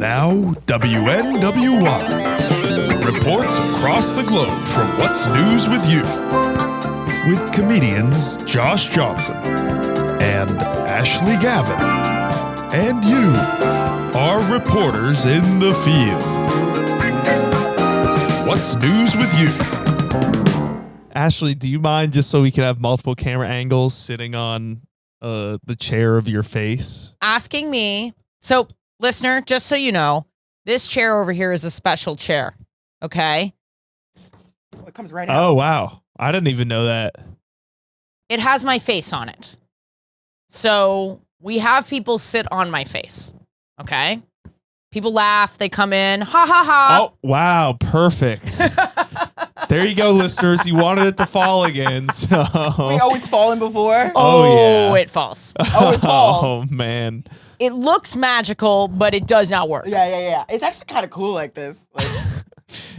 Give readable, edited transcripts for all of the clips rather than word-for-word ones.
Now, WNWY. Reports across the globe from What's News with You. With comedians Josh Johnson and Ashley Gavin. And you, our reporters in the field. What's News with You? Ashley, do you mind just so we can have multiple camera angles sitting on the chair of your face? Asking me. So, listener, just so you know, this chair over here is a special chair. Okay? It comes right out. Oh, wow. I didn't even know that. It has my face on it. So, we have people sit on my face. Okay? People laugh. They come in. Ha, ha, ha. Oh, wow. Perfect. There you go, listeners. You wanted it to fall again. So. Wait, it's fallen before? Oh, yeah. It falls. Oh, it falls. Oh, man. It looks magical, but it does not work. Yeah. It's actually kind of cool like this. Like,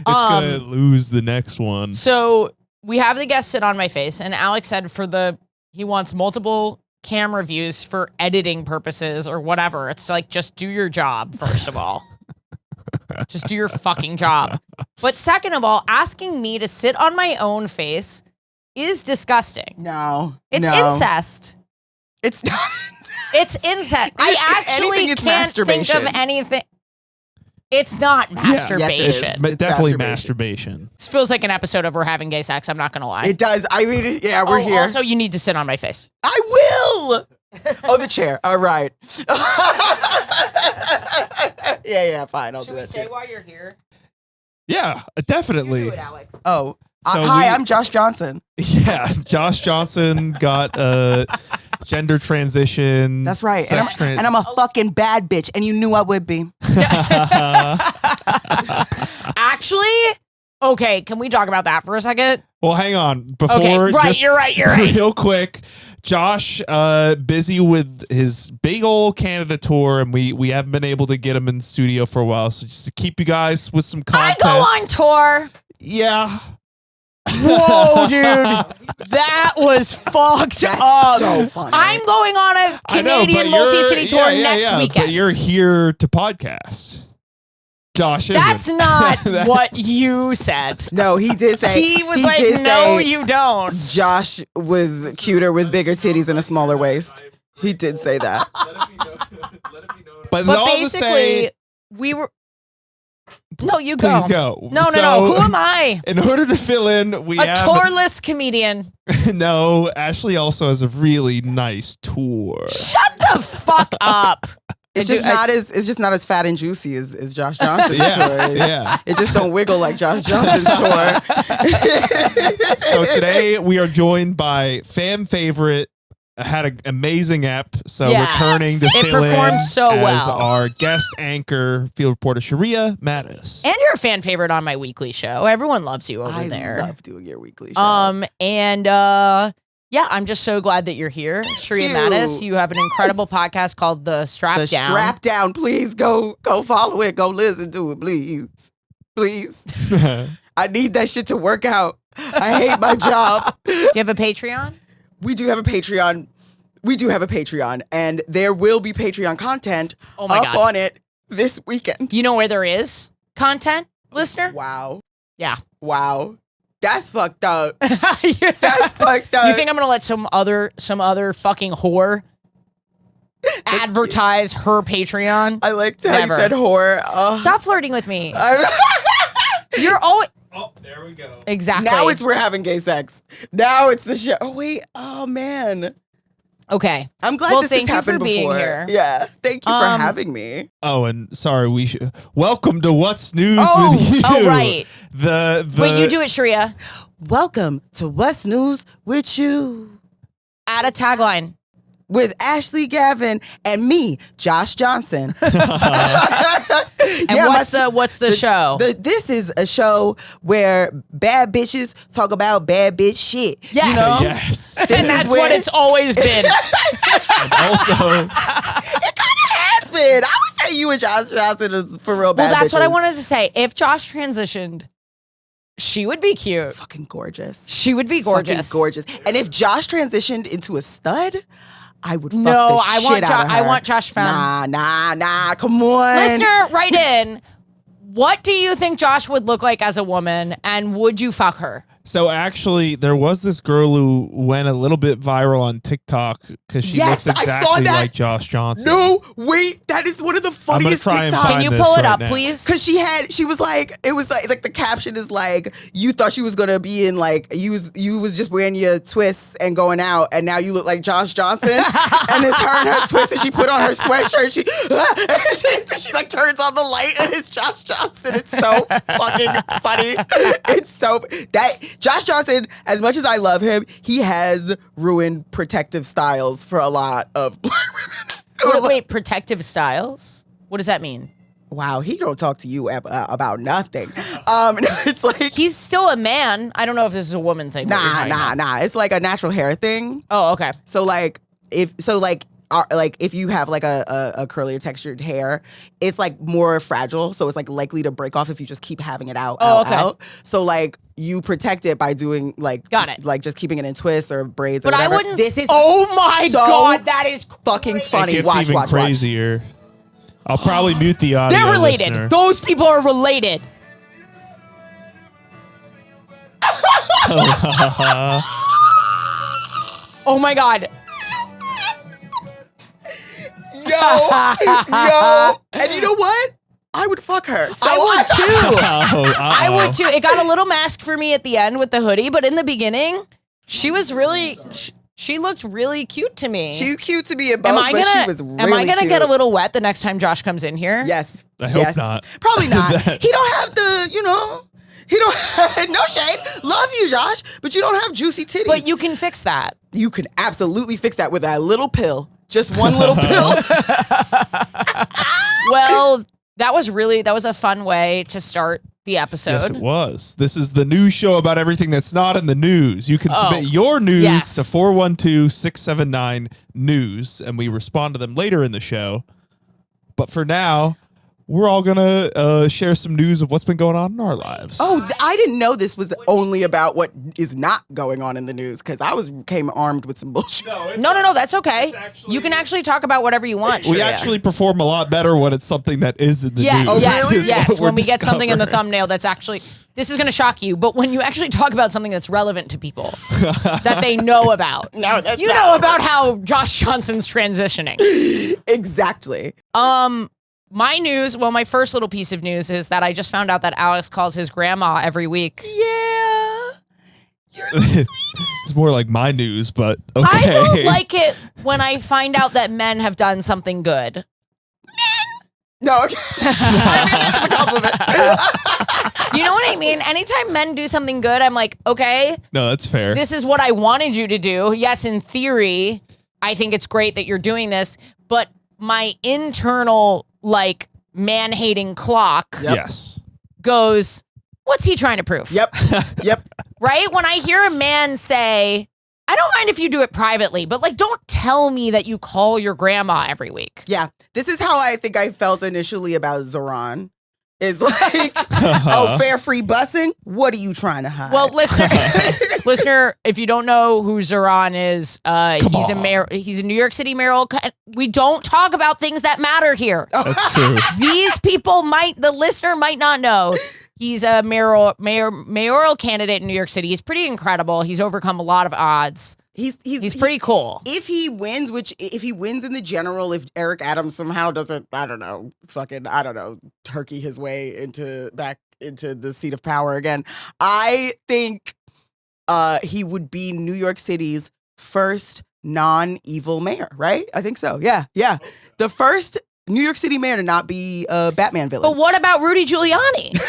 It's going to lose the next one. So we have the guest sit on my face, and Alex said he wants multiple camera views for editing purposes or whatever. It's like, just do your job, first of all. Just do your fucking job. But second of all, asking me to sit on my own face is disgusting. no. It's no. incest. It's not. It's incest. I If actually anything, it's can't think masturbation. of anything. It's not masturbation. Yes, it is. But definitely masturbation. masturbation. This feels like an episode of We're Having Gay Sex. I'm not going to lie. It does. I mean, yeah, we're here. Also, you need to sit on my face. I will. Oh, the chair. All right. yeah, fine. I'll do that too. while you're here? Yeah, definitely. You do it, Alex. Oh, So hi, I'm Josh Johnson. Yeah, Josh Johnson got gender transition. That's right. And sex I'm a fucking bad bitch, and you knew I would be. Actually, okay, can we talk about that for a second? Well, hang on. Before, Okay, right, just you're right. Real quick, Josh, busy with his big old Canada tour, and we haven't been able to get him in the studio for a while. So just to keep you guys with some I content. go on tour. Yeah. Whoa, dude. That was fucked That's up. so funny. I'm going on a Canadian multi-city tour next weekend. But you're here to podcast. Josh isn't. That's not what you said. No, he did say. He was did like, no, say you don't. Josh was cuter with bigger titties and a smaller waist. He did say that. But But all to basically, say, we were... No, you go. please go. No. Who am I? In order to fill in, we A have tourless comedian. No, Ashley also has a really nice tour. Shut the fuck up. It's just not as fat and juicy as Josh Johnson's Yeah, tour. yeah. It just don't wiggle like Josh Johnson's tour. So today we are joined by fan favorite, had an amazing ep, so Yeah. returning to It fill performed in so as well. our guest anchor, field reporter Sheria Mattis. And you're a fan favorite on my weekly show. Everyone loves you over I there. love doing your weekly show. Yeah, I'm just so glad that you're here. Sheria you. Mattis, you have an incredible podcast called The Strapdown. The Strapdown, please go follow it. Go listen to it, please. Please. I need that shit to work out. I hate my job. Do you have a Patreon? We do have a Patreon. And there will be Patreon content Oh my up God. on it this weekend. You know where there is content, listener? Wow. Yeah. Wow. That's fucked up. You That's fucked up. think I'm gonna let some other fucking whore advertise her Patreon? I liked how Never. you said whore. Stop flirting with me. You're always Oh, there we go. exactly. Now we're having gay sex. Now it's the show. Oh, wait. Oh, man. okay. I'm glad Well, this thank has you for happened being before. here. Yeah. Thank you for having me. Oh, and sorry, welcome to What's News Oh. with You. Oh, right. The Wait, you do it, Sheria. Welcome to What's News with You. Add a tagline. With Ashley Gavin and me, Josh Johnson. And what's the show? This is a show where bad bitches talk about bad bitch shit. Yes. You know? Yes. This and is that's where- what it's always been. And also, It kind of has been. I would say you and Josh Johnson is for real bad Well, that's what I bitches. wanted to say. If Josh transitioned, she would be cute. Fucking gorgeous. She would be gorgeous. Fucking gorgeous. And if Josh transitioned into a stud, I would fuck No, the I shit want out of her. I want Josh Fenn. Nah. Come on. Listener, write in. What do you think Josh would look like as a woman, and would you fuck her? So actually, there was this girl who went a little bit viral on TikTok because she Yes, looks I saw exactly that. like Josh Johnson. No, wait. That is one of the funniest try and TikToks. find Can you this pull it right up, now. please? Cause she was like, it was like the caption is like, you thought she was gonna be in like, you was just wearing your twists and going out, and now you look like Josh Johnson, and it's her and her twists, and she put on her sweatshirt, she like turns on the light, and it's Josh Johnson. It's so fucking funny. It's so that Josh Johnson, as much as I love him, he has ruined protective styles for a lot of black women. Wait, protective styles? What does that mean? Wow, he don't talk to you about nothing. It's like He's still a man. I don't know if this is a woman thing. what you're talking about. nah. It's like a natural hair thing. Oh, okay. So like if you have like a curly or textured hair, it's like more fragile, so it's like likely to break off if you just keep having it out. So like you protect it by doing like Got it. like just keeping it in twists or braids. But or I whatever. wouldn't. This is Oh my so god, that is fucking crazy. funny. It gets Watch, even watch. crazier. I'll probably mute the audio. They're related. listener. Those people are related. Oh my god. Yo, and you know what? I would fuck her. So I would too. I Uh-oh. would too. It got a little mask for me at the end with the hoodie, but in the beginning, she was really. She looked really cute to me. She's cute to be in both, am I but gonna? she was really am I gonna cute. get a little wet the next time Josh comes in here? Yes. I hope not. Probably not. That- He don't have the, he don't have, no shade. Love you, Josh, but you don't have juicy titties. But you can fix that. You can absolutely fix that with a little pill. Just one little pill. Well, that was a fun way to start the episode. Yes, it was. This is the news show about everything that's not in the news. You can submit your news yes. to 412-679-NEWS, and we respond to them later in the show. But for now, we're all going to share some news of what's been going on in our lives. Oh, I didn't know this was only about what is not going on in the news because came armed with some bullshit. No, that's okay. You can actually talk about whatever you want. We Sheria. actually perform a lot better when it's something that is in the Yes, news. yes, is yes. what we're When we get something in the discovering. thumbnail that's actually, this is going to shock you, but when you actually talk about something that's relevant to people that they know about. No, that's You not. know about how Josh Johnson's transitioning. Exactly. My news, well, my first little piece of news is that I just found out that Alex calls his grandma every week. Yeah. You're the sweetest. It's more like my news, but okay. I don't like it when I find out that men have done something good. No, okay. I mean, that is a compliment. You know what I mean? Anytime men do something good, I'm like, okay, No, that's fair. this is what I wanted you to do. Yes, in theory, I think it's great that you're doing this, but my internal, like, man-hating clock Yes. goes, what's he trying to prove? Yep. Right? When I hear a man say, I don't mind if you do it privately, but, like, don't tell me that you call your grandma every week. Yeah. This is how I think I felt initially about Zohran. Is like, oh, fare free busing? What are you trying to hide? Well, listener, if you don't know who Zohran is, he's a mayor. He's a New York City mayoral. We don't talk about things that matter here. That's true. These people the listener might not know. He's a mayoral candidate in New York City. He's pretty incredible. He's overcome a lot of odds. he's pretty cool. If he wins, if he wins in the general, if Eric Adams somehow doesn't, turkey his way back into the seat of power again, I think he would be New York City's first non-evil mayor, right? I think so. Yeah. The first New York City mayor to not be a Batman villain. But what about Rudy Giuliani?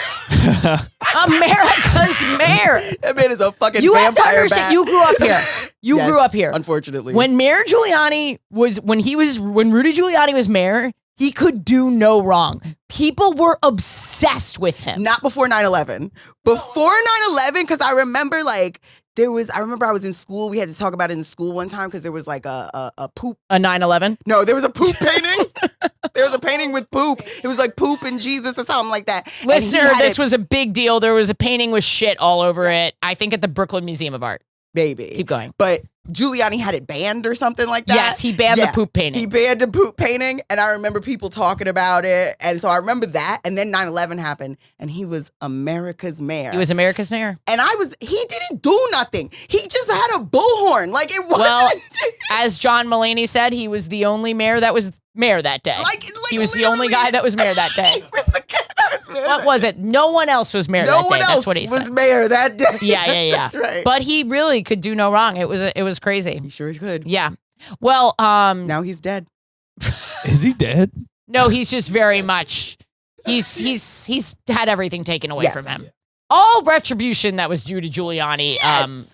America's mayor. That man is a fucking You have to vampire understand. bat. You grew up here. You Yes, grew up here. Unfortunately. When Mayor Giuliani when Rudy Giuliani was mayor, he could do no wrong. People were obsessed with him. Not before 9/11. Before 9/11, because I remember I was in school. We had to talk about it in school one time because there was like a poop. A 9/11. No, there was a poop painting. There was a painting with poop. It was like poop and Jesus or something like that. And he Listener, had this it- was a big deal. There was a painting with shit all over it. I think at the Brooklyn Museum of Art. baby. Keep going. But Giuliani had it banned or something like that. Yes, he banned the poop painting. He banned the poop painting, and I remember people talking about it. And so I remember that. And then 9/11 happened, and he was America's mayor. He was America's mayor. And he didn't do nothing. He just had a bullhorn. Like, it wasn't. Well, as John Mulaney said, he was the only mayor that was mayor that day. He was the only guy that was mayor that day. He was the guy that was mayor. What was it? No one else was mayor that day. No one That's else what he was said. mayor that day. Yeah. That's right. But he really could do no wrong. It was crazy. He sure could. Yeah. Well, Now he's dead. Is he dead? no, he's just very much. He's had everything taken away Yes. from him. All retribution that was due to Giuliani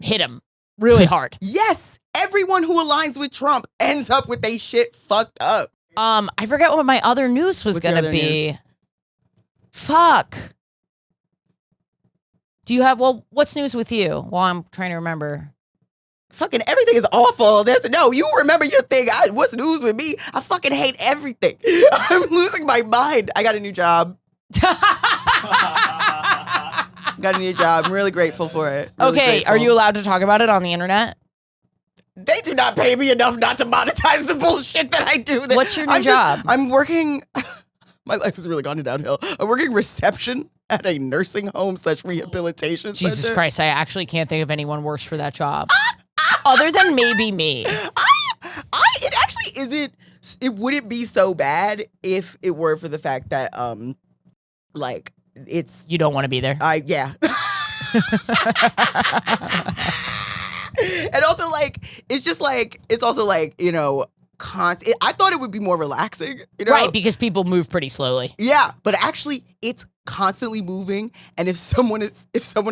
hit him really hard. Yes. Everyone who aligns with Trump ends up with they shit fucked up. I forget what my other news was What's your gonna other be. news? Fuck. Do you have what's news with you? Well, I'm trying to remember. Fucking everything is awful. No, you remember your thing. What's news with me? I fucking hate everything. I'm losing my mind. I got a new job. Got a new job. I'm really grateful for it. Really Okay, grateful. are you allowed to talk about it on the internet? They do not pay me enough not to monetize the bullshit that I do. What's your new job? I'm working. My life has really gone downhill. I'm working reception at a nursing home / rehabilitation Jesus center. Christ, I actually can't think of anyone worse for that job. Other than maybe me. It actually isn't. It wouldn't be so bad if it were for the fact that, like, it's. You don't want to be there. Yeah. And also, like, it's just like, it's also like, you know, I thought it would be more relaxing, you know? Right, because people move pretty slowly. Yeah, but actually, it's constantly moving, and if someone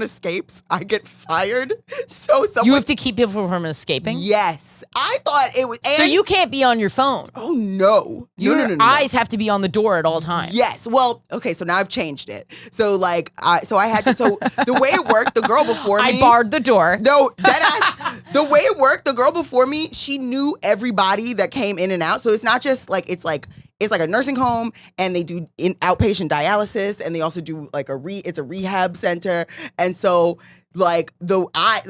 escapes, I get fired. So You have to keep people from escaping? Yes, I thought it was. So you can't be on your phone. Oh no! Your No. eyes have to be on the door at all times. Yes. Well, okay. So now I've changed it. So like, I had to. So the way it worked, the girl before me. I barred the door. No, the way it worked, the girl before me, she knew everybody that came in and out. So it's not just like it's like a nursing home, and they do outpatient dialysis, and they also do like it's a rehab center, and so like I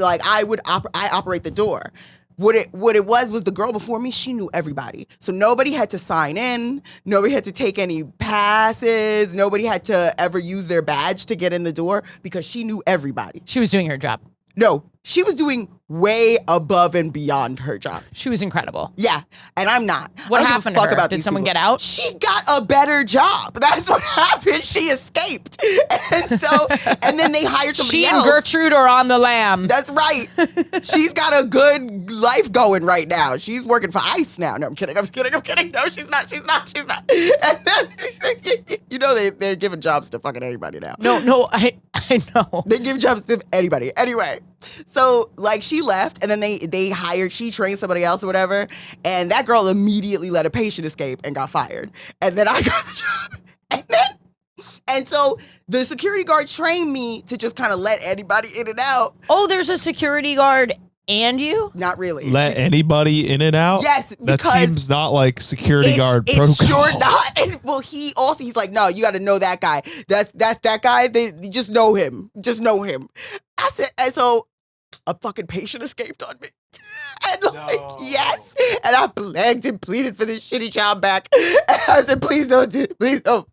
operate the door. What it was the girl before me, she knew everybody. So nobody had to sign in, nobody had to take any passes, nobody had to ever use their badge to get in the door because she knew everybody. She was doing her job. No, she was doing way above and beyond her job. She was incredible. Yeah, and I'm not. What I don't happened give a to fuck her? about Did these someone people. get out? She got a better job. That's what happened. She escaped. And then they hired somebody She else. and Gertrude are on the lam. That's right. She's got a good life going right now. She's working for ICE now. No, I'm kidding. No, she's not. And then, you know, they're giving jobs to fucking anybody now. No, I know. They give jobs to anybody. Anyway, so like she left, and then she trained somebody else or whatever, and that girl immediately let a patient escape and got fired. And then I got the job. And so the security guard trained me to just kind of let anybody in and out. Oh, there's a security guard and you? Not really. Let anybody in and out? Yes, That because seems not like security guard protocol. It's sure not. And well, he's like, no, you got to know that guy. That's that guy. You just know him. Just know him. I said, and so a fucking patient escaped on me. And like, yes. And I begged and pleaded for this shitty job back. And I said, please don't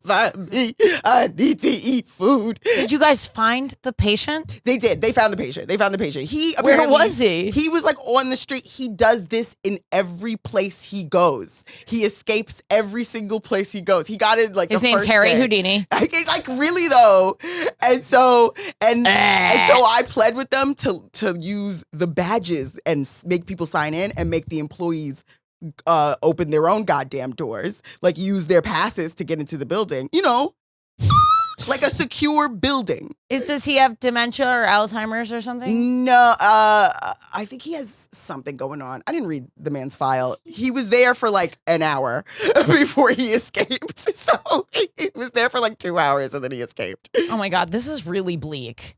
fire me. I need to eat food. Did you guys find the patient? They did. They found the patient. He Where apparently, was he? He was like on the street. He does this in every place he goes. He escapes every single place he goes. He got it like His the name's first Harry day. Houdini. Like really though. And so I pled with them to use the badges and make people sign in and make the employees open their own goddamn doors, like use their passes to get into the building, you know, like a secure building. Does he have dementia or Alzheimer's or something? No, I think he has something going on. I didn't read the man's file. He was there for like an hour before he escaped. So he was there for like 2 hours and then he escaped. Oh my God, this is really bleak.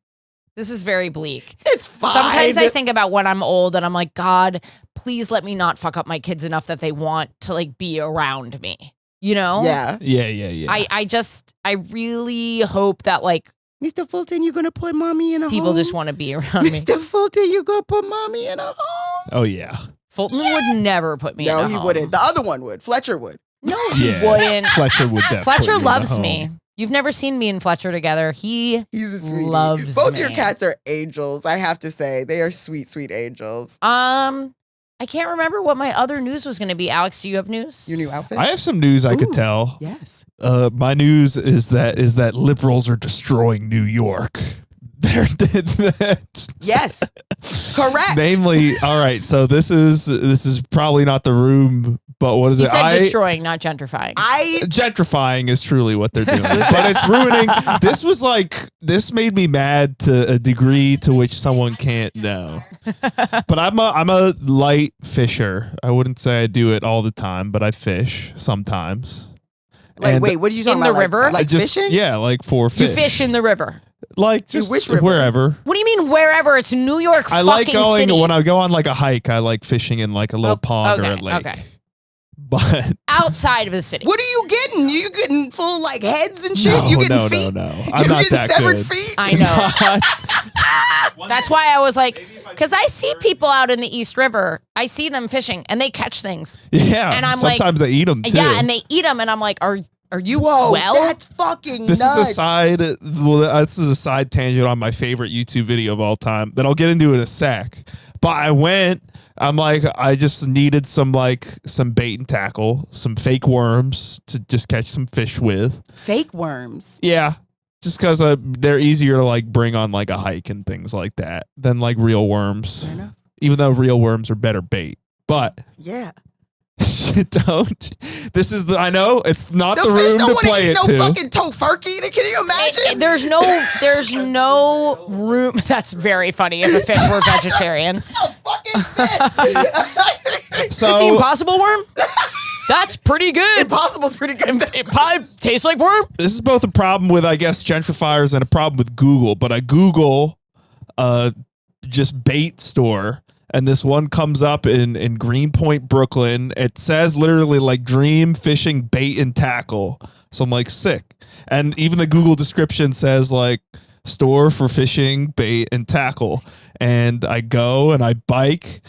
This is very bleak. It's fine. Sometimes I think about when I'm old and I'm like, God, please let me not fuck up my kids enough that they want to like be around me. You know? Yeah. Yeah. I really hope that like Mr. Fulton, you're going to put mommy in a people home? just want to be around me. Mr. Fulton, you going to put mommy in a home? Oh yeah. Fulton would never put me in No, a he home. wouldn't. The other one would. Fletcher would. No, he Yeah. wouldn't. Fletcher would definitely. Fletcher put you in a loves home. me. You've never seen me and Fletcher together. He's a sweetie. loves Both me. your cats are angels, I have to say. They are sweet, sweet angels. I can't remember what my other news was going to be. Alex, do you have news? Your new outfit? I have some news I could Ooh. tell. Yes. My news is that liberals are destroying New York. They're Yes. Correct. Namely, all right. So this is probably not the room, but what is He it? said destroying, not gentrifying. Gentrifying is truly what they're doing, but it's ruining. This made me mad to a degree to which someone can't know. But I'm a light fisher. I wouldn't say I do it all the time, but I fish sometimes. Like, And wait, what are you talking In the about? river? Like fishing? Yeah, like for fish. You fish in the river. Like just which river? wherever. What do you mean wherever? It's New York I fucking like going city. when I go on like a hike. I like fishing in like a little pond or a okay, lake. okay. But Outside of the city. What are you getting? You getting full like heads and shit? No, you getting no, feet? no. I'm you not getting that severed good. feet? I know. That's why I was like, because I see people out in the East River. I see them fishing and they catch things. yeah, And I'm like- sometimes they eat them too. Yeah, and they eat them, and I'm like, are you Whoa, well? that's fucking This nuts. is a side. Well, this is a side tangent on my favorite YouTube video of all time that I'll get into in a sec. But I went. I'm like, I just needed some bait and tackle, some fake worms to just catch some fish with. Fake worms. Yeah, just because they're easier to like bring on like a hike and things like that than like real worms. Fair enough. Even though real worms are better bait, but. Yeah. Don't. This is the. I know it's not the fish room don't to want to play eat it no to. fucking tofurkey. Can you imagine? There's no room. That's very funny. If a fish were vegetarian, No fucking shit. is this the Impossible worm? That's pretty good. Impossible's pretty good. It probably tastes like worm. This is both a problem with, I guess, gentrifiers and a problem with Google. But I Google, just bait store. And this one comes up in Greenpoint, Brooklyn. It says literally like dream fishing bait and tackle. So I'm like sick. And even the Google description says like store for fishing bait and tackle. And I go and I bike.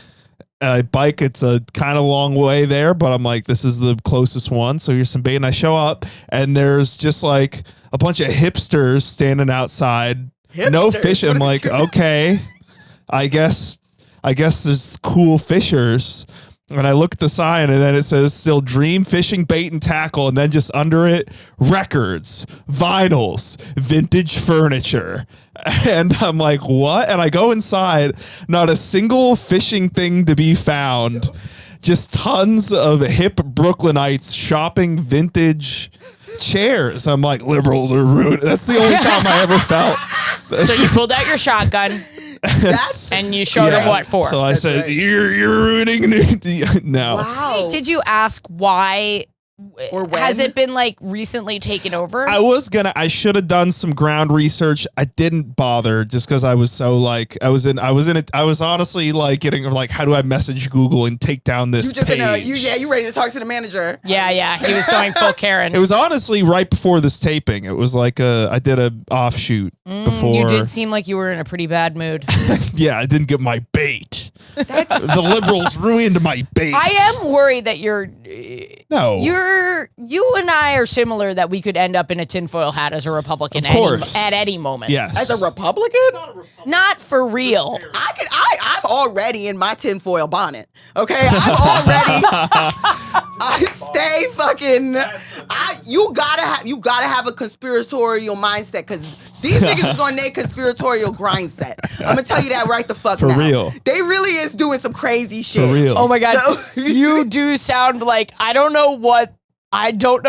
It's a kind of long way there, but I'm like, this is the closest one. So here's some bait. And I show up and there's just like a bunch of hipsters standing outside. No Hipsters? fish. What I'm is it, like, two- okay, I guess there's cool fishers. And I look at the sign and then it says still dream fishing bait and tackle. And then just under it, records, vinyls, vintage furniture. And I'm like, what? And I go inside, not a single fishing thing to be found. Just tons of hip Brooklynites shopping vintage chairs. I'm like, liberals are ruined. That's the only time I ever felt. So you pulled out your shotgun That's and you showed him what for. So I That's said, right. you're ruining no. wow. Did you ask why? Or when? Has it been like recently taken over? I should have done some ground research. I didn't bother just because I was so like, I was honestly like getting like, how do I message Google and take down this You just page? you ready to talk to the manager? yeah, he was going full Karen. It was honestly right before this taping. It was like I did a offshoot before. You did seem like you were in a pretty bad mood. Yeah, I didn't get my bait. The liberals ruined my bait. I am worried that you and I are similar, that we could end up in a tinfoil hat as a Republican Of course. at any moment. Yes. As a Republican? Not for real. I'm already in my tinfoil bonnet. Okay, I'm already. I stay fucking. You gotta have a conspiratorial mindset, because these niggas is on their conspiratorial grind set. I'm gonna tell you that right the fuck For now. real. They really is doing some crazy shit. For real. Oh my God. No. You do sound like, I don't know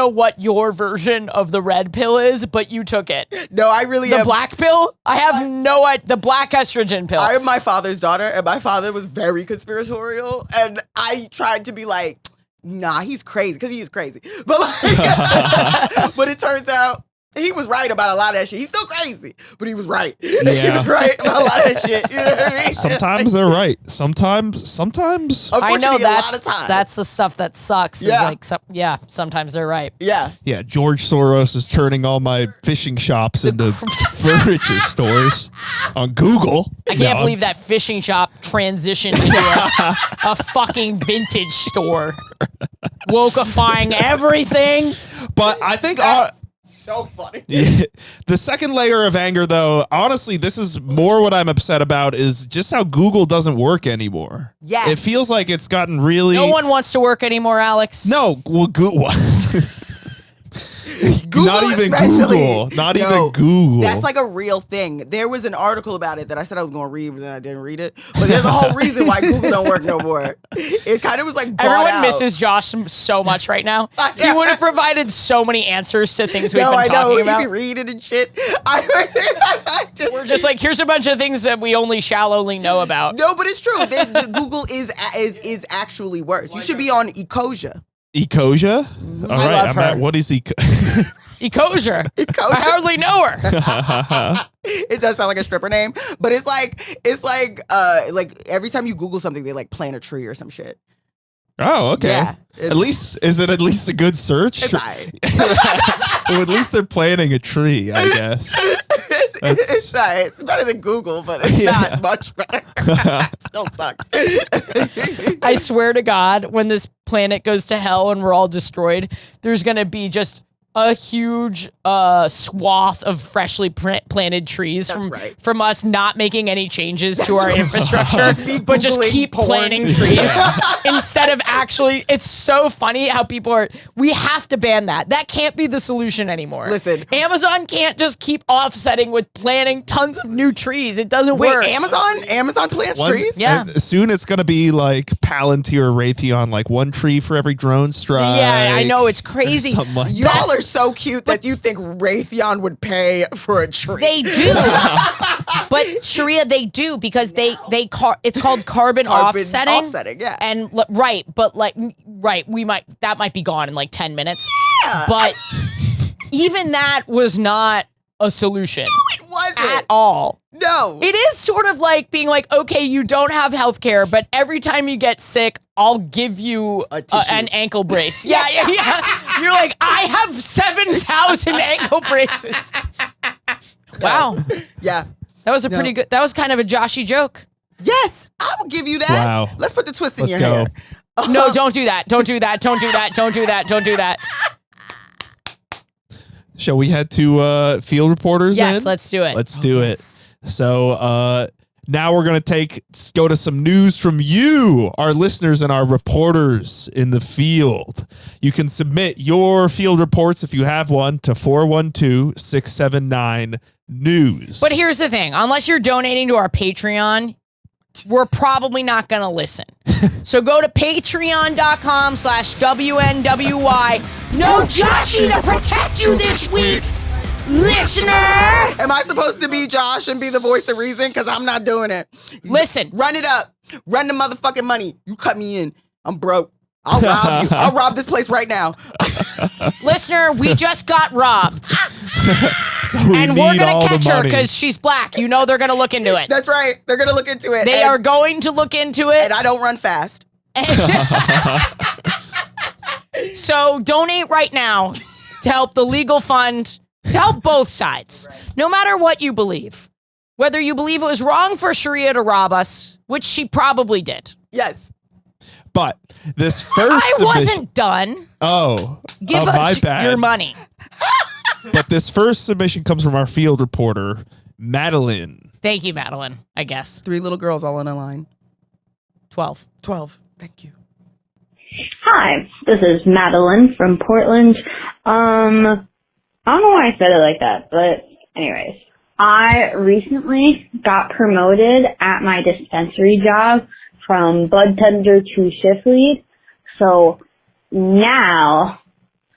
what your version of the red pill is, but you took it. No, I really The am. black pill? I have no idea. The black estrogen pill. I am my father's daughter, and my father was very conspiratorial, and I tried to be like, nah, he's crazy, because he is crazy. But like, but it turns out he was right about a lot of that shit. He's still crazy, but he was right. Yeah. He was right about a lot of that shit. You know what I mean? Sometimes they're right. Sometimes. I Unfortunately, know a lot of times. that's the stuff that sucks. Yeah. Is like sometimes they're right. Yeah. Yeah, George Soros is turning all my fishing shops into furniture stores on Google. I can't believe that fishing shop transitioned into a fucking vintage store. Wokeifying everything. But I think So funny. the second layer of anger, though, honestly, this is more what I'm upset about is just how Google doesn't work anymore. Yes. It feels like it's gotten really... No one wants to work anymore, Alex. No, well, what? Google Not even especially. Google. Not Yo, even Google. That's like a real thing. There was an article about it that I said I was going to read, but then I didn't read it. But there's a whole reason why Google don't work no more. It kind of was like bought Everyone out. misses Josh so much right now. He Yeah. would have provided so many answers to things we've No, been I know. talking You about. can read it and shit. We're just like, here's a bunch of things that we only shallowly know about. No, but it's true. Google is actually worse. You should be on Ecosia. Ecosia? All right, love I'm her. at what is Ecosia. Ecosia. I hardly know her. It does sound like a stripper name, but it's like every time you Google something, they like plant a tree or some shit. Oh, okay. Yeah, Is it at least a good search? It's alright. Well, at least they're planting a tree, I guess. It's alright. It's better than Google, but it's not much better. It still sucks. I swear to God, when this planet goes to hell and we're all destroyed, there's going to be just a huge swath of freshly planted trees from us not making any changes to our infrastructure, but just keep planting trees instead of actually. It's so funny how people are. We have to ban that. That can't be the solution anymore. Listen, Amazon can't just keep offsetting with planting tons of new trees. It doesn't work. Amazon plants trees? Yeah. And soon it's gonna be like Palantir or Raytheon, like one tree for every drone strike. Yeah, I know, it's crazy. Something like Y'all are so cute that you think Raytheon would pay for a tree. They do, but Sheria, they do because it's called carbon offsetting. Offsetting, yeah. And that might be gone in like 10 minutes. Yeah. But even that was not a solution. No, it wasn't. At all. No. It is sort of like being like, okay, you don't have health care, but every time you get sick, I'll give you an ankle brace. Yeah. You're like, I have 7,000 ankle braces. Wow. Yeah. That was a pretty good, that was kind of a Joshy joke. Yes, I will give you that. Wow. Let's put the twist in Let's your go. hair. No, don't do that. Don't do that. Don't do that. Don't do that. Don't do that. Shall we head to field reporters? Yes, in? let's do it. Let's do it. So now we're gonna go to some news from you, our listeners and our reporters in the field. You can submit your field reports if you have one to 412-679-NEWS. But here's the thing. Unless you're donating to our Patreon, we're probably not going to listen. So go to patreon.com/WNWY. No Joshy to protect you this week, listener. Am I supposed to be Josh and be the voice of reason? Because I'm not doing it. Listen. Run it up. Run the motherfucking money. You cut me in. I'm broke. I'll rob you. I'll rob this place right now. Listener, we just got robbed. and we're going to catch her because she's black. You know they're going to look into it. That's right. They're going to look into it. They are going to look into it. And I don't run fast. So donate right now to help the legal fund, to help both sides, no matter what you believe. Whether you believe it was wrong for Sheria to rob us, which she probably did. Yes. But this first I submission- wasn't done. my Give us bad. your money. But this first submission comes from our field reporter, Madeline. Thank you, Madeline, I guess. 3 little girls all on a line. 12. 12. Thank you. Hi, this is Madeline from Portland. I don't know why I said it like that, but anyways. I recently got promoted at my dispensary job from bud tender to shift lead. So now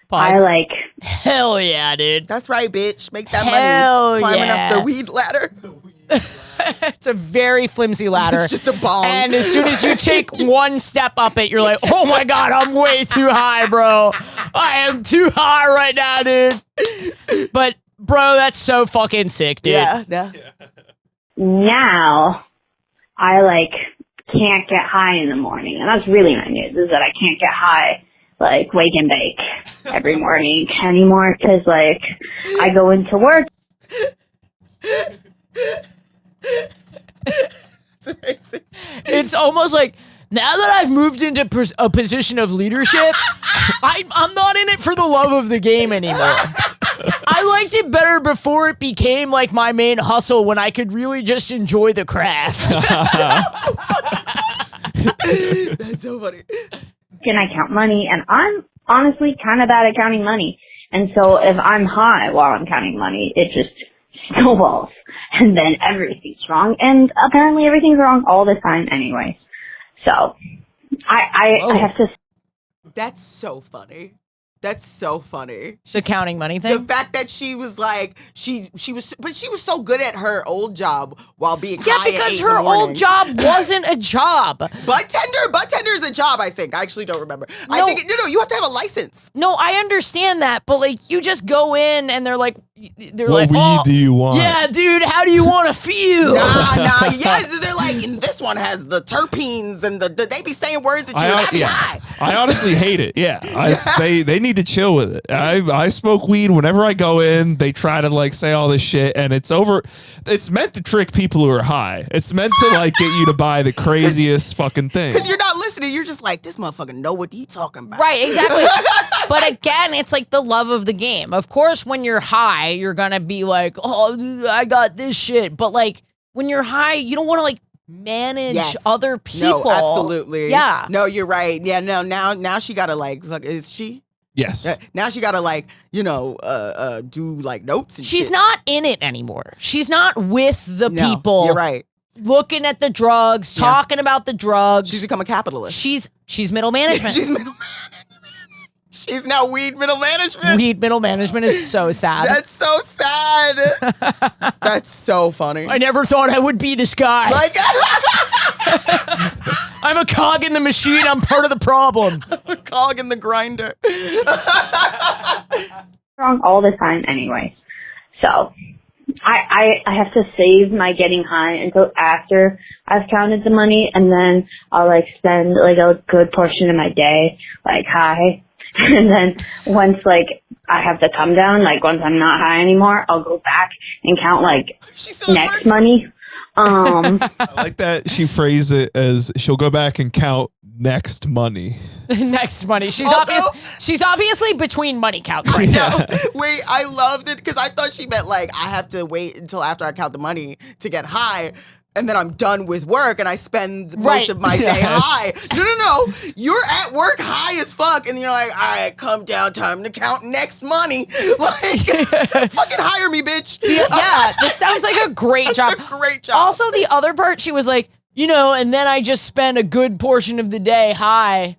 Pause. I Hell yeah, dude. That's right, bitch. Make that Hell money. Climbing yeah. up the weed ladder. It's a very flimsy ladder. It's just a bong. And as soon as you take one step up it, you're like, oh my God, I'm way too high, bro. I am too high right now, dude. But Bro, that's so fucking sick, dude. Yeah. Now, I like can't get high in the morning, and that's really my news. Is that I can't get high, like wake and bake every morning anymore because like I go into work. It's amazing. It's almost like now that I've moved into a position of leadership, I'm not in it for the love of the game anymore. I liked it better before it became like my main hustle when I could really just enjoy the craft. That's so funny. And I count money, and I'm honestly kind of bad at counting money. And so if I'm high while I'm counting money, it just snowballs, and then everything's wrong. And apparently everything's wrong all the time anyway. So I have to. That's so funny. That's so funny. The counting money The thing? fact that she was like, she was so good at her old job while being Yeah, high at because 8 in her the morning. old job wasn't a job. Butt tender is a job, I think. I actually don't remember. I No. think, you have to have a license. No, I understand that, but like you just go in and they're like, What weed do you want? Yeah, dude, how do you want to feel? Nah, yes, they're like, and this one has the terpenes and they be saying words at you and I be high. I honestly hate it. Yeah, they need to chill with it. I smoke weed whenever I go in. They try to like say all this shit, and it's over. It's meant to trick people who are high. It's meant to like get you to buy the craziest fucking thing. Because you're not listening. You're just like, this motherfucker know what he talking about. Right, exactly. But again, it's like the love of the game. Of course, when you're high, you're gonna be like, oh, I got this shit. But like when you're high, you don't want to like manage other people. No, absolutely. Yeah. No, you're right. Yeah, no, now she gotta like, is she? Yes. Now she gotta like, do like notes and She's shit. not in it anymore. She's not with the No, people. You're right. Looking at the drugs, talking about the drugs. She's become a capitalist. She's middle management. She's middle management. She's now weed middle management. Weed middle management is so sad. That's so sad. That's so funny. I never thought I would be this guy. Like, I'm a cog in the machine. I'm part of the problem. a cog in the grinder. Wrong all the time anyway. So I have to save my getting high until after I've counted the money, and then I'll like spend like a good portion of my day like high. And then once like I have the come down, like once I'm not high anymore, I'll go back and count like next money. I like that she phrased it as she'll go back and count next money. Next money. She's obviously between money counts right No, now. wait, I loved it because I thought she meant like I have to wait until after I count the money to get high. And then I'm done with work and I spend most of my day high. No. You're at work high as fuck. And you're like, all right, come down, time to count next money. Like, fucking hire me, bitch. Yeah, this sounds like a great job. It's a great job. Also, the other part, she was like, and then I just spend a good portion of the day high.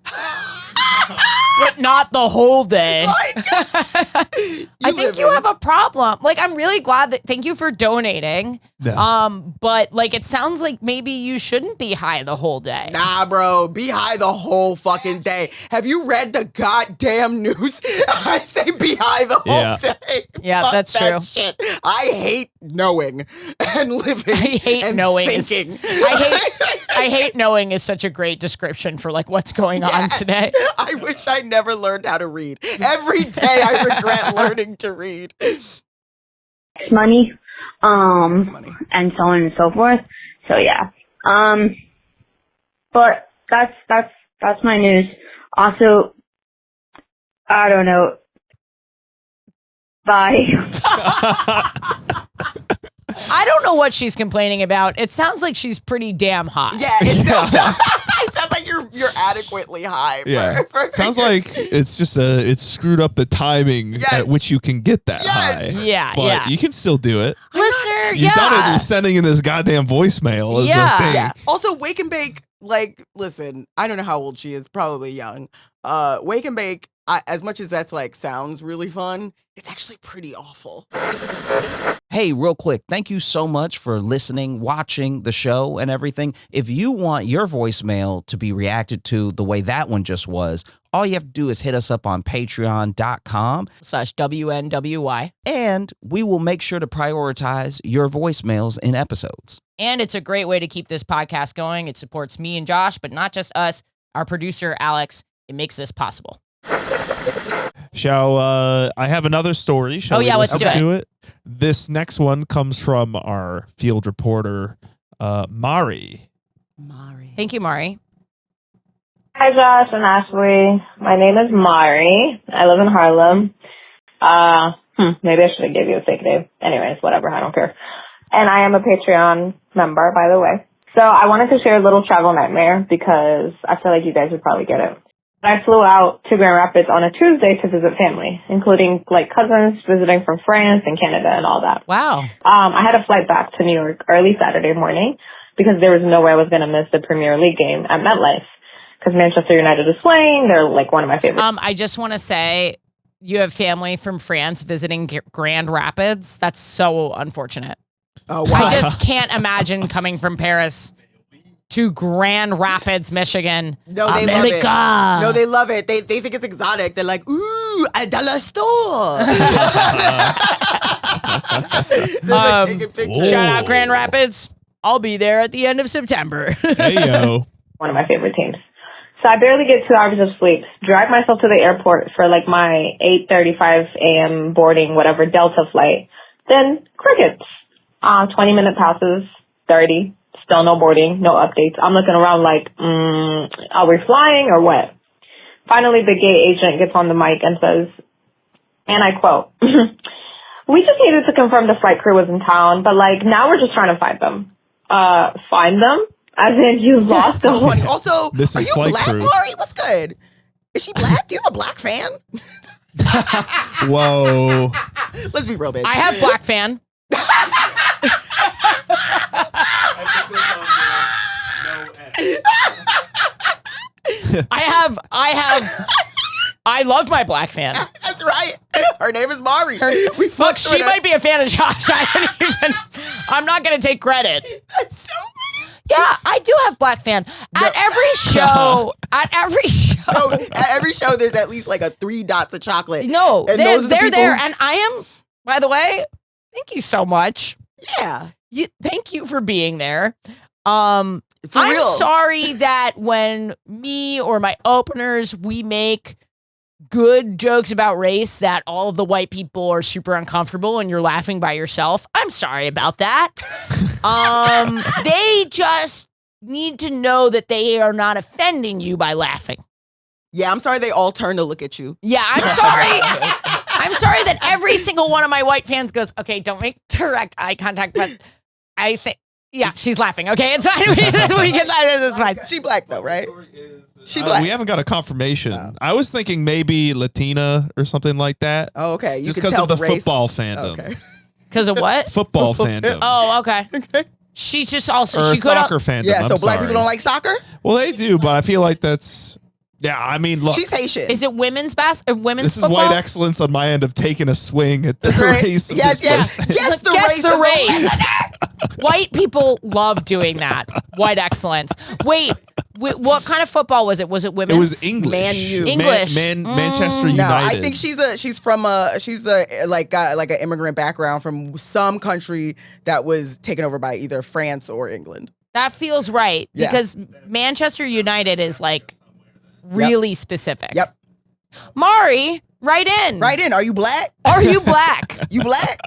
But not the whole day. I think you have a problem. Like, I'm really glad that. Thank you for donating. No. But like, it sounds like maybe you shouldn't be high the whole day. Nah, bro. Be high the whole fucking day. Have you read the goddamn news? I say be high the whole day. Yeah, Fuck that's that true. Shit. I hate knowing and living. I hate and knowing. thinking. I hate knowing is such a great description for like what's going on today. I wish I never learned how to read. Every day I regret learning to read. Money, money. and so on and so forth. So yeah. But that's my news. Also, I don't know. Bye. I don't know what she's complaining about. It sounds like she's pretty damn hot. Yeah, it sounds like you're adequately high. Yeah. For Sounds like it's just it's screwed up the timing Yes. at which you can get that high. Yeah, But yeah. you can still do it. Listener, You've done it sending in this goddamn voicemail as Yeah. a thing. Yeah. Also, Wake and Bake, like, listen, I don't know how old she is, probably young. Wake and Bake as much as that's like sounds really fun, it's actually pretty awful. Hey, real quick, thank you so much for listening, watching the show and everything. If you want your voicemail to be reacted to the way that one just was, all you have to do is hit us up on patreon.com/WNWY. And we will make sure to prioritize your voicemails in episodes. And it's a great way to keep this podcast going. It supports me and Josh, but not just us, our producer, Alex. It makes this possible. I have another story. Shall we let's listen do to it? This next one comes from our field reporter, Mari. Thank you, Mari. Hi, Josh and Ashley. My name is Mari. I live in Harlem. Maybe I should have gave you a fake name. Anyways, whatever. I don't care. And I am a Patreon member, by the way. So I wanted to share a little travel nightmare because I feel like you guys would probably get it. I flew out to Grand Rapids on a Tuesday to visit family, including like cousins visiting from France and Canada and all that. Wow. I had a flight back to New York early Saturday morning because there was no way I was going to miss the Premier League game at MetLife because Manchester United is playing. They're like one of my favorites. I just want to say you have family from France visiting Grand Rapids. That's so unfortunate. Oh, wow. I just can't imagine coming from Paris to Grand Rapids, Michigan. No, they America. love it. No, they love it. They think it's exotic. They're like, ooh, a dollar store. They're like taking pictures. Shout out Grand Rapids. I'll be there at the end of September. Hey, yo. One of my favorite teams. So I barely get 2 hours of sleep. Drive myself to the airport for like my 8:35 a.m. boarding, whatever, Delta flight. Then crickets. 20-minute passes, 30. Still no boarding, no updates. I'm looking around like, are we flying or what? Finally, the gate agent gets on the mic and says, and I quote, we just needed to confirm the flight crew was in town, but like now we're just trying to find them. Find them? As in you lost So the funny. Also, Missing are you flight black, crew. Mari? What's good? Is she black? Do you have a black fan? Whoa. Let's be real, bitch. I have Black Fan. I love my Black Fan. That's right. Her name is Mari. We Look, fucked she with her. might be a fan of Josh. I'm not going to take credit. That's so funny. Yeah, I do have Black Fan. At every show, No, at every show, there's at least like a 3 dots of chocolate. No, And they're those are the people there. who- And I am, by the way, thank you so much. Yeah. Thank you for being there. For I'm real. sorry that when me or my openers, we make good jokes about race that all of the white people are super uncomfortable and you're laughing by yourself. I'm sorry about that. They just need to know that they are not offending you by laughing. Yeah, I'm sorry they all turn to look at you. Yeah, I'm sorry. I'm sorry that every single one of my white fans goes, okay, don't make direct eye contact, but I think, yeah, she's laughing. Okay, it's fine. We get that. It's fine. She black though, right? She black. We haven't got a confirmation. I was thinking maybe Latina or something like that. Oh, okay. You Just can because tell of the race. football fandom. Okay. Because of what? Football fandom. Oh, okay. She's just also, Or she could soccer fandom. Yeah, so I'm black sorry. people don't like soccer? Well, they do, but I feel like that's... Yeah, I mean, look. She's Haitian. Is it women's women's This is football? white excellence on my end of taking a swing at the right. race of Yes, this yes. person. Guess the Guess race. the of the race. White people love doing that. White excellence. Wait, what kind of football was it? Was it It women's? was English. Man U. English. Manchester United. No, I think she's from got like an immigrant background from some country that was taken over by either France or England. That feels right Yeah. because Manchester United is like really specific. Yep. Mari, write in. Right in. Are you black? Are you black? You black?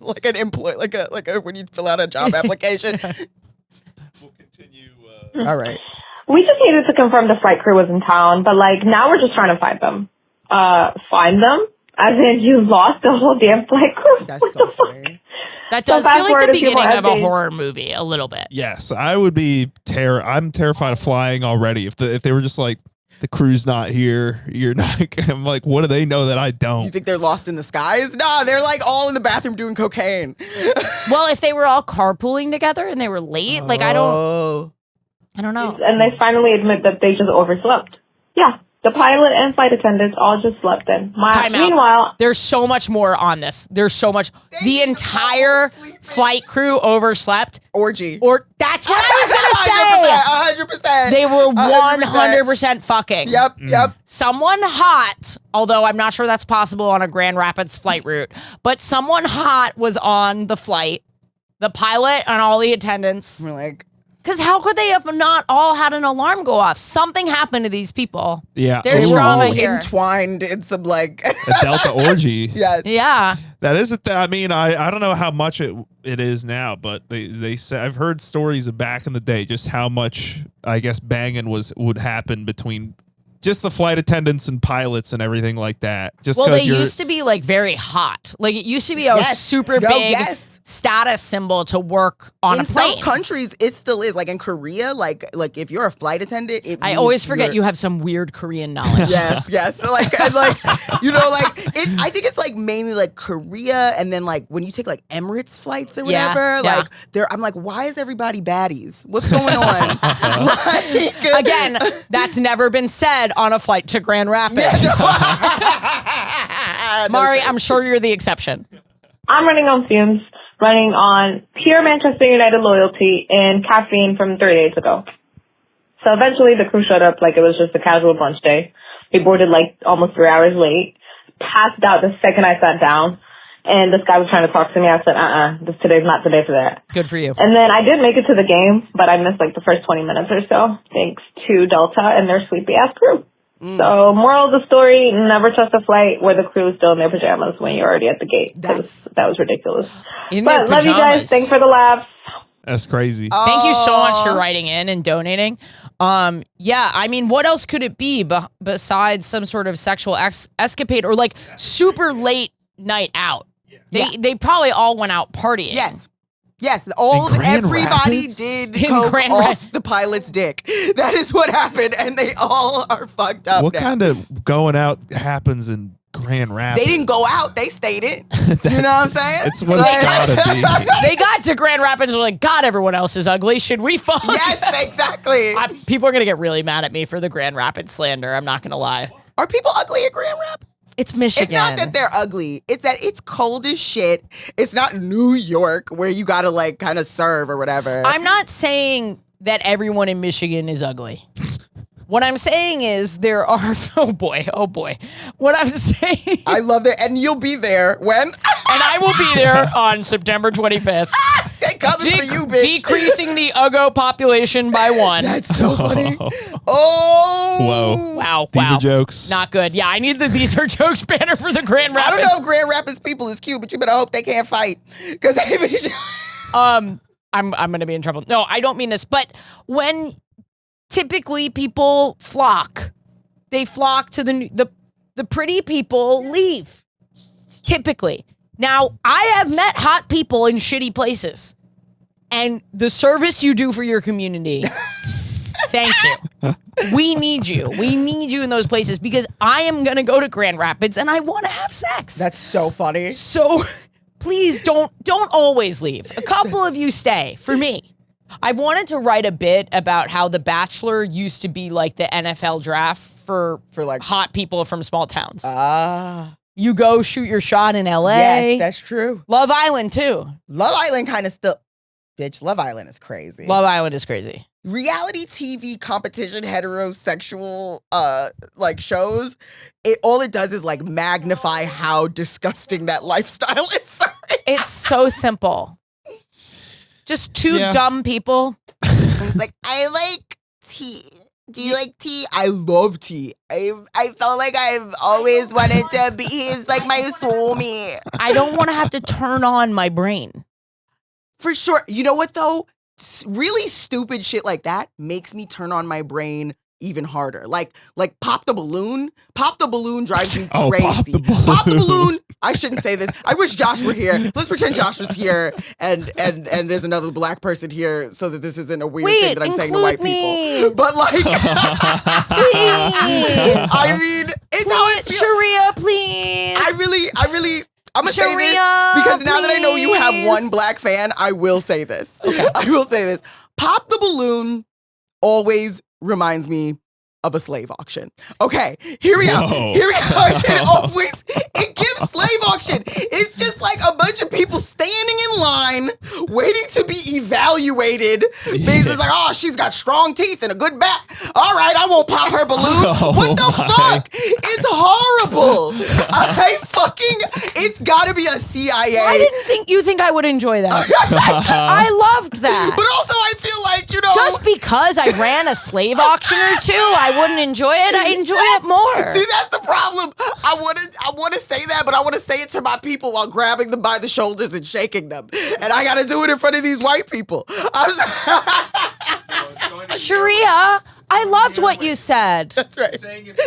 like an employee, like a when you fill out a job application. We'll continue. All right. We just needed to confirm the flight crew was in town, but like now we're just trying to find them. Find them? As in you lost the whole damn flight crew? That's What so the fuck? funny. That does fast feel like forward the a few more beginning of a updates. horror movie a little bit. Yes, I would be I'm terrified of flying already. If they were just like, the crew's not here, you're not. I'm like, what do they know that I don't? You think they're lost in the skies? Nah, they're like all in the bathroom doing cocaine. Well, if they were all carpooling together and they were late, like I don't know. And they finally admit that they just overslept. Yeah, The pilot and flight attendants all just slept in. Time out. Meanwhile, There's so much more on this. There's so much. The entire flight crew overslept. Orgy. Or that's what I was gonna say. 100%. They were 100% fucking. Yep. Someone hot, although I'm not sure that's possible on a Grand Rapids flight route, but someone hot was on the flight. The pilot and all the attendants. We're like, because how could they have not all had an alarm go off? Something happened to these people. Yeah. There's they were drama all here. entwined in some like A Delta orgy. yes. Yeah. That is I mean, I don't know how much it is now, but they say I've heard stories of back in the day just how much I guess banging would happen between just the flight attendants and pilots and everything like that. Just Well, they you're, used to be like very hot. Like it used to be a super big status symbol to work on in a plane. some countries, it still is. Like in Korea, like if you're a flight attendant, I always forget you have some weird Korean knowledge. Yes. So like, and like, you know, like it's. I think it's like mainly like Korea, and then like when you take like Emirates flights or whatever, like I'm like, why is everybody baddies? What's going on? Like, again, that's never been said on a flight to Grand Rapids. Mari, I'm sure you're the exception. I'm running on fumes, running on pure Manchester United loyalty and caffeine from 3 days ago. So eventually the crew showed up like it was just a casual brunch day. We boarded like almost 3 hours late, passed out the second I sat down, and this guy was trying to talk to me. I said, today's not the day for that. Good for you. And then I did make it to the game, but I missed like the first 20 minutes or so, thanks to Delta and their sleepy-ass crew. So, moral of the story, never trust a flight where the crew is still in their pajamas when you're already at the gate. That was ridiculous. But love you guys. Thanks for the laughs. That's crazy. Thank you so much for writing in and donating. Yeah, I mean, what else could it be besides some sort of sexual escapade or like super late night out? They probably all went out partying. Yes, everybody did coke off the pilot's dick. That is what happened, and they all are fucked up. What now. kind of going out happens in Grand Rapids? They didn't go out; they stayed in. You know what I'm saying? It's what it's gotta be. They got to Grand Rapids and were like, God, everyone else is ugly. Should we fuck? Yes, exactly. People are gonna get really mad at me for the Grand Rapids slander. I'm not gonna lie. Are people ugly at Grand Rapids? It's Michigan. It's not that they're ugly. It's that it's cold as shit. It's not New York where you gotta like kind of serve or whatever. I'm not saying that everyone in Michigan is ugly. What I'm saying is there are, oh boy. What I'm saying. I love that. And you'll be there when? And I will be there on September 25th. They coming for you, bitch. Decreasing the Uggo population by 1. That's so funny. Oh. Whoa. Wow. These are jokes. Not good. Yeah, I need the These Are Jokes banner for the Grand Rapids. I don't know if Grand Rapids people is cute, but you better hope they can't fight. Because I'm going to be in trouble. No, I don't mean this. But when typically people flock, they flock to the pretty people leave. Typically. Now, I have met hot people in shitty places. And the service you do for your community, thank you. We need you. We need you in those places because I am going to go to Grand Rapids and I want to have sex. That's so funny. So please don't always leave. A couple of you stay for me. I wanted to write a bit about how The Bachelor used to be like the NFL draft for like hot people from small towns. You go shoot your shot in LA. Yes, that's true. Love Island too. Love Island kind of still. Bitch, Love Island is crazy. Love Island is crazy. Reality TV competition heterosexual like shows, all it does is like magnify how disgusting that lifestyle is. Sorry. It's so simple. Just two dumb people. It's like, I like tea. Do you like tea? I love tea. I felt like I've always wanted to be his, like my soulmate. I don't want to have to turn on my brain. For sure. You know what though? Really stupid shit like that makes me turn on my brain even harder. Like pop the balloon. Pop the balloon drives me crazy. Pop the balloon. I shouldn't say this. I wish Josh were here. Let's pretend Josh was here and there's another black person here so that this isn't a weird thing that I'm saying to white people. But like please. I mean, it's how it feels. Sharia, please. I'm going to say this because now that I know you have one black fan, I will say this. Okay. I will say this. Pop the balloon always reminds me of a slave auction. Okay, here we go. Whoa. Here we go. It gives slave auction. It's just like a bunch of people standing in line waiting to be evaluated. Because it's like, oh, she's got strong teeth and a good back. All right, I won't pop her balloon. What the fuck? It's horrible. It's got to be a CIA. I didn't think I would enjoy that. I loved that. But also, I feel like, just because I ran a slave auction or two, I wouldn't enjoy it. I enjoy it more. See, that's the problem. I want to say that, but I want to say it to my people while grabbing them by the shoulders and shaking them. And I got to do it in front of these white people. Sharia, I loved what you said. That's right.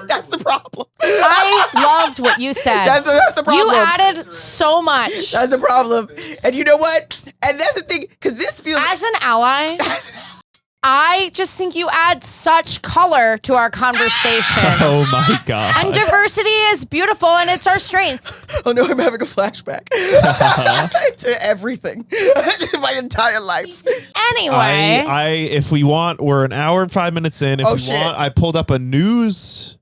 That's the problem. I loved what you said. That's the problem. You added so much. That's the problem. And you know what? And that's the thing, because this feels... As an ally... I just think you add such color to our conversation. Oh my God. And diversity is beautiful and it's our strength. Oh no, I'm having a flashback to everything. My entire life. Anyway. If we want, we're an hour and 5 minutes in. If we want, I pulled up a news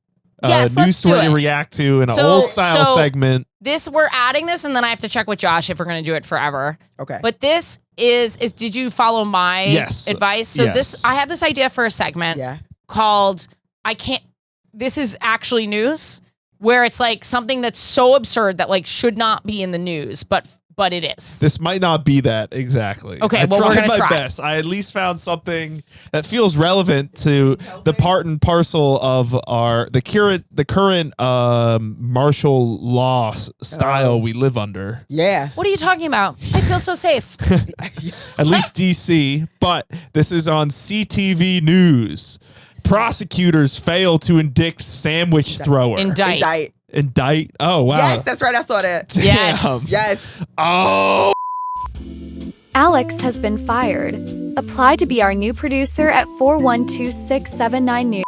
story to react to in an old style segment. We're adding this, and then I have to check with Josh if we're going to do it forever. Okay. But this is did you follow my advice? So I have this idea for a segment called this is actually news, where it's like something that's so absurd that like should not be in the news, but it is. This might not be that exactly. Okay, we're going to try. Best. I at least found something that feels relevant to the part and parcel of the current martial law style we live under. Yeah. What are you talking about? I feel so safe. At least DC, but this is on CTV News. Prosecutors fail to indict sandwich thrower. Indict. Oh, wow. Yes, that's right. I saw that. Yes. Yes. Oh. Alex has been fired. Apply to be our new producer at 412679 News.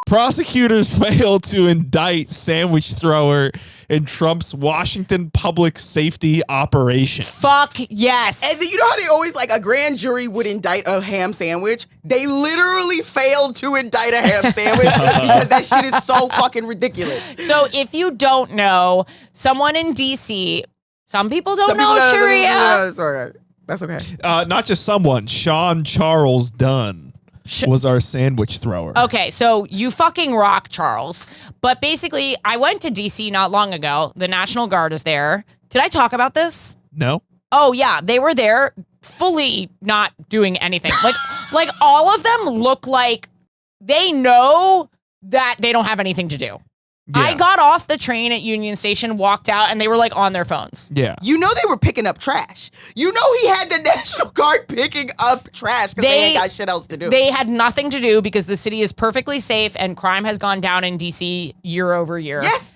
Prosecutors fail to indict sandwich thrower in Trump's Washington public safety operation. Fuck yes. And you know how they always, like, a grand jury would indict a ham sandwich? They literally failed to indict a ham sandwich because that shit is so fucking ridiculous. So if you don't know, someone in D.C., some people don't know Sharia. Sorry, that's okay. Not just someone, Sean Charles Dunn was our sandwich thrower. Okay, so you fucking rock, Charles. But basically, I went to D.C. not long ago. The National Guard is there. Did I talk about this? No. Oh, yeah. They were there fully not doing anything. Like all of them look like they know that they don't have anything to do. Yeah. I got off the train at Union Station, walked out, and they were like on their phones. Yeah. You know they were picking up trash. You know he had the National Guard picking up trash because they ain't got shit else to do. They had nothing to do because the city is perfectly safe and crime has gone down in D.C. year over year. Yes.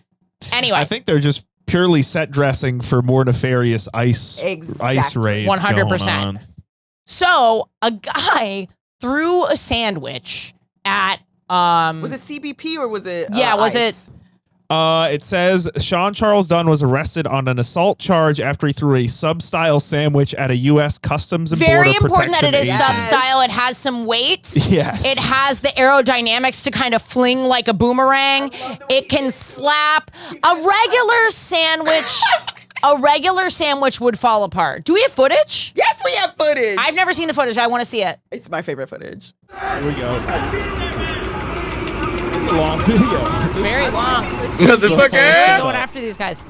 Anyway. I think they're just purely set dressing for more nefarious ICE raids 100%. So a guy threw a sandwich at was it CBP or was it was ICE? It says Sean Charles Dunn was arrested on an assault charge after he threw a sub-style sandwich at a U.S. Customs and Very Border important that it is Protection Agency. sub-style. It has some weight. Yes. It has the aerodynamics to kind of fling like a boomerang. It can slap. A regular sandwich would fall apart. Do we have footage? Yes, we have footage. I've never seen the footage. I want to see it. It's my favorite footage. Here we go. It's a long video. It's very long. Motherfucker! Going after these guys.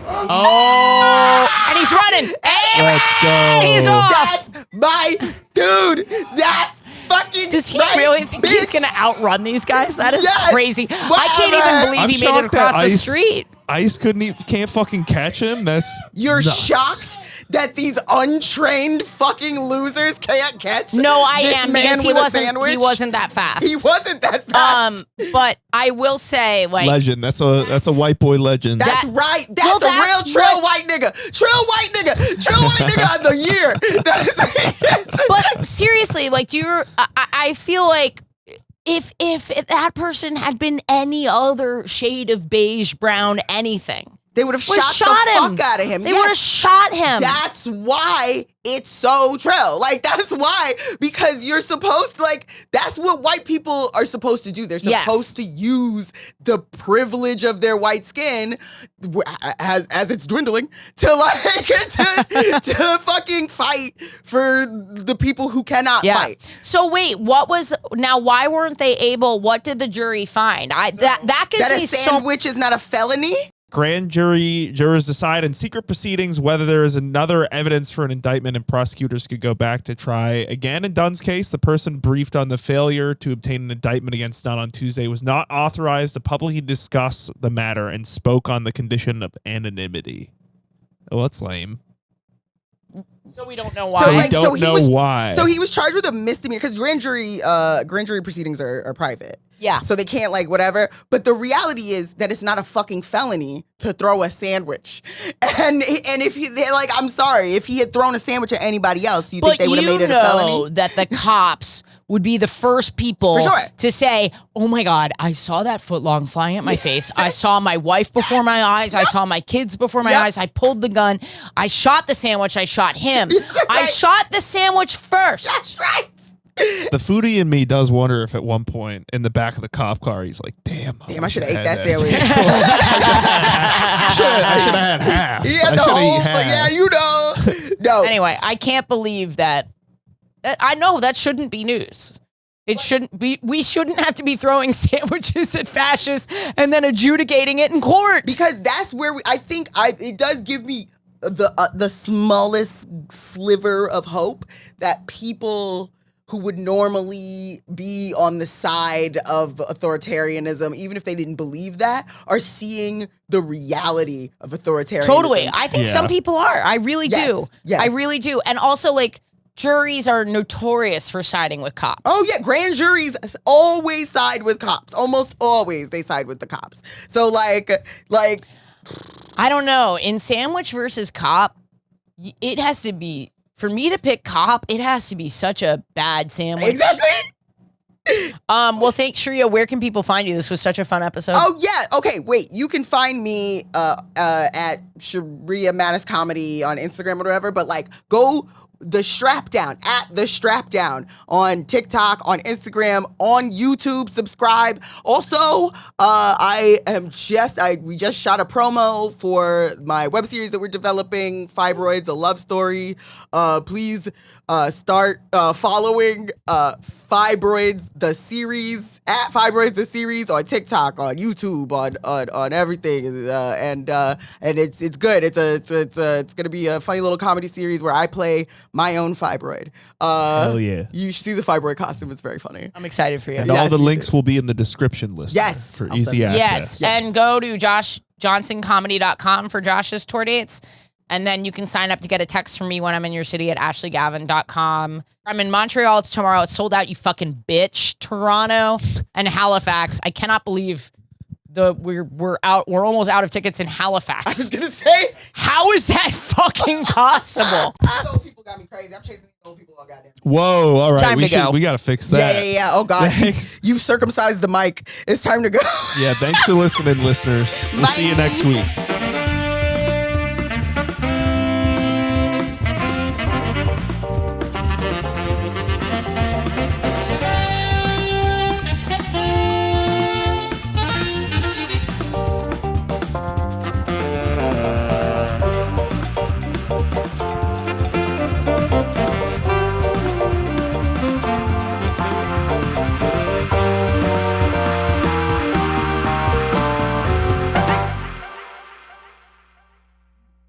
Oh, and he's running. Let's go. He's off. That's my dude. That's fucking. Does he right, really think bitch. he's gonna outrun these guys? That is crazy. Whatever. I can't even believe he made it across the street. ICE can't fucking catch him. You're nuts. shocked that these untrained fucking losers can't catch No, I this am man because with a sandwich? he wasn't that fast. He wasn't that fast. But I will say, like, legend. That's a white boy legend. That's right. That's a real trill white nigga. Trill white nigga. Trill white nigga of the year. But seriously, like, I feel like if that person had been any other shade of beige, brown, anything, They would have Would've shot the him. fuck out of him. They would have shot him. That's why it's so trill. Like, that's why, because you're supposed to, like, that's what white people are supposed to do. They're supposed to use the privilege of their white skin as it's dwindling to, like, to fucking fight for the people who cannot fight. So wait, why weren't they able, what did the jury find? That gives that me a sandwich is not a felony? Grand jury jurors decide in secret proceedings whether there is another evidence for an indictment, and prosecutors could go back to try again. In Dunn's case, the person briefed on the failure to obtain an indictment against Dunn on Tuesday was not authorized to publicly discuss the matter and spoke on the condition of anonymity. Oh, that's lame. So we don't know why. Why. So he was charged with a misdemeanor because grand jury proceedings are private. Yeah. So they can't, like, whatever. But the reality is that it's not a fucking felony to throw a sandwich. And if I'm sorry, if he had thrown a sandwich at anybody else, do you think they would have made it a felony? That the cops would be the first people to say, oh my God, I saw that footlong flying at my face. I saw my wife before my eyes. I saw my kids before my eyes. I pulled the gun. I shot the sandwich. I shot him. I shot the sandwich first. That's right. The foodie in me does wonder if at one point in the back of the cop car, he's like, damn, I should have ate that sandwich. I should have had half. Yeah, the whole, yeah, you know. No. Anyway, I can't believe that. I know that shouldn't be news. It shouldn't be. We shouldn't have to be throwing sandwiches at fascists and then adjudicating it in court. Because that's where it does give me the smallest sliver of hope that people who would normally be on the side of authoritarianism, even if they didn't believe that, are seeing the reality of authoritarianism. Totally. I think some people are. I really do. Yes. I really do. And also, like, juries are notorious for siding with cops. Oh, yeah. Grand juries always side with cops. Almost always they side with the cops. So, like, I don't know. In sandwich versus cop, it has to be... For me to pick cop, it has to be such a bad sandwich. Exactly. Well, thanks, Sheria. Where can people find you? This was such a fun episode. Oh, yeah. Okay, wait. You can find me at Sheria Mattis Comedy on Instagram or whatever, but, like, go the Strapdown, at the Strapdown on TikTok, on Instagram, on YouTube. Subscribe. Also, we just shot a promo for my web series that we're developing, Fibroids, a Love Story. Please start following Fibroids the series, at Fibroids the series, on TikTok, on YouTube, on everything, and it's good. It's gonna be a funny little comedy series where I play my own fibroid. Hell yeah! You should see the fibroid costume; it's very funny. I'm excited for you. And all the links will be in the description list. Yes, for easy access. Yes, and go to joshjohnsоncomedy.com for Josh's tour dates. And then you can sign up to get a text from me when I'm in your city at ashleygavin.com. I'm in Montreal. It's tomorrow. It's sold out, you fucking bitch. Toronto and Halifax. I cannot believe we're almost out of tickets in Halifax. I was gonna say, how is that fucking possible? These old people got me crazy. I'm chasing these old people all goddamn. Whoa! All right, Time to go. We gotta fix that. Yeah. Oh God, Thanks. you circumcised the mic. It's time to go. Yeah. Thanks for listening, listeners. We'll see you next week.